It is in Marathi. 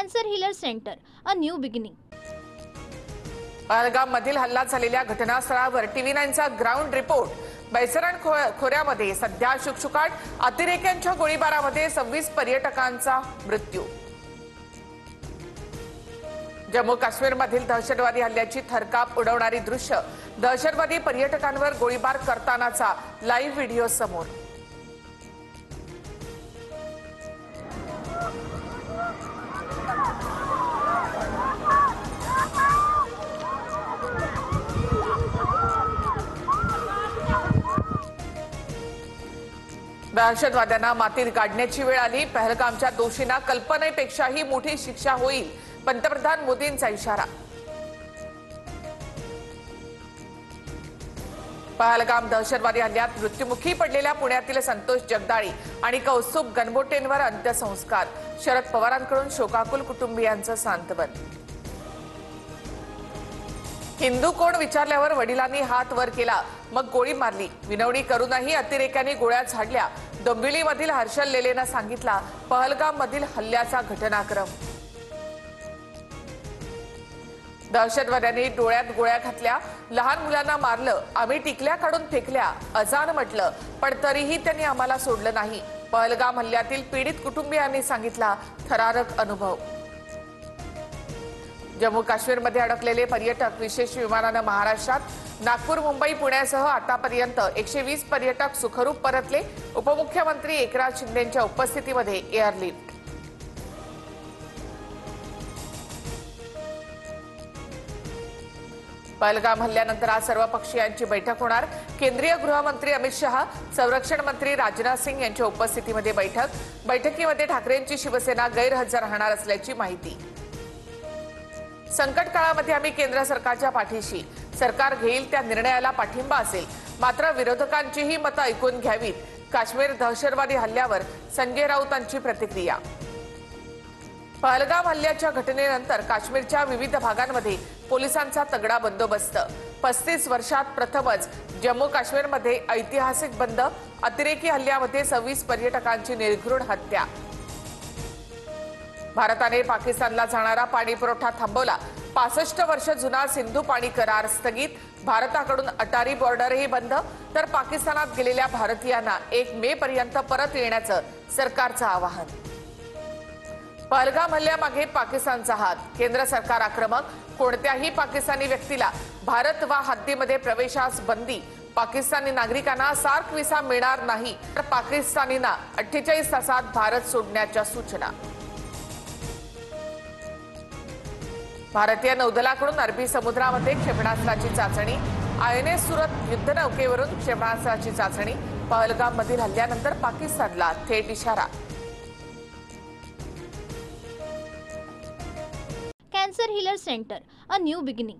Cancer healer centre, a new beginning. Pahalgam मधील हल्ला झालेल्या घटनास्थळावर TV9चा ग्राउंड रिपोर्ट. बैसरण खोऱ्यामध्ये सध्या शुकशुकाट. अतिरेक्यांच्या गोळीबारामध्ये 26 पर्यटकांचा मृत्यू. जम्मू काश्मीरमधील दहशतवादी हल्ल्याची थरकाप उडवणारी दृश्य. दहशतवादी पर्यटकांवर गोळीबार करतानाचा लाईव्ह व्हिडिओ समोर. दहशतवाद्यांना मातीत गाडण्याची वेळ आली. पहलगामच्या दोषींना कल्पनेपेक्षाही मोठी शिक्षा होईल, पंतप्रधान मोदींचा इशारा. पहलगाम दहशतवादी हल्ल्यात मृत्युमुखी पडलेल्या पुण्यातील संतोष जगदाळी आणि कौस्तुभ गणबोटेंवर अंत्यसंस्कार. शरद पवारांकडून शोकाकुल कुटुंबियांचं सांत्वन. हिंदू कोण विचारल्यावर वडिलांनी हात वर केला, मग गोळी मारली. विनवणी करूनही अतिरेक्यांनी गोळ्या झाडल्या. डोंबिवलीमधील हर्षल लेलेनं सांगितला पहलगाम मधील हल्ल्याचा घटनाक्रम. दहशतवाद्यांनी डोळ्यात गोळ्या घातल्या, लहान मुलांना मारलं, आम्ही टिकल्या काढून फेकल्या, अजान म्हटलं, पण तरीही त्यांनी आम्हाला सोडलं नाही. पहलगाम हल्ल्यातील पीडित कुटुंबियांनी सांगितला थरारक अनुभव. जम्मू काश्मीरमध्ये अडकलेले पर्यटक विशेष विमानानं महाराष्ट्रात. नागपूर, मुंबई, पुण्यासह आतापर्यंत 120 पर्यटक सुखरूप परतले. उपमुख्यमंत्री एकनाथ शिंदेंच्या उपस्थितीमध्ये एअरलिफ्ट. पहलगाम हल्ल्यानंतर आज सर्वपक्षीयांची बैठक होणार. केंद्रीय गृहमंत्री अमित शहा, संरक्षण मंत्री राजनाथ सिंग यांच्या उपस्थितीमध्ये बैठक. बैठकीमध्ये ठाकरेंची शिवसेना गैरहजर राहणार असल्याची माहिती. संकट काळामध्ये आम्ही केंद्र सरकारच्या पाठीशी. सरकार घेईल त्या निर्णयाला पाठिंबा असेल, मात्र विरोधकांचीही मतं ऐकून घ्यावीत. काश्मीर दहशतवादी हल्ल्यावर संजय राऊतांची प्रतिक्रिया. पहलगाम हल्ल्याच्या घटनेनंतर काश्मीरच्या विविध भागांमध्ये पोलिसांचा तगडा बंदोबस्त. 35 वर्षात प्रथमच जम्मू काश्मीरमध्ये ऐतिहासिक बंद. अतिरेकी हल्ल्यामध्ये 26 पर्यटकांची निर्घृण हत्या. भारताने पाकिस्तानला जाणारा पाणी पुरवठा थांबवला. 65 वर्ष जुना सिंधू पाणी करार स्थगित. भारताकडून अटारी बॉर्डरही बंद. तर पाकिस्तानात गेलेल्या भारतीयांना 1 मे पर्यंत परत येण्याचं सरकारचं आवाहन. पहलगाम हल्ल्यामागे पाकिस्तानचा हात. केंद्र सरकार आक्रमक. कोणत्याही पाकिस्तानी व्यक्तीला भारत वा हद्दीमध्ये प्रवेशास बंदी. पाकिस्तानी नागरिकांना सार्क व्हिसा मिळणार नाही, तर पाकिस्तानींना 48 तासात भारत सोडण्याच्या सूचना. भारतीय नौदलाकडून अरबी समुद्रामध्ये क्षेपणास्त्राची चाचणी. INS सुरत युद्धनौकेवरून क्षेपणास्त्राची चाचणी. पहलगाम मधील हल्ल्यानंतर पाकिस्तानला थेट इशारा. Cancer healer centre, a new beginning.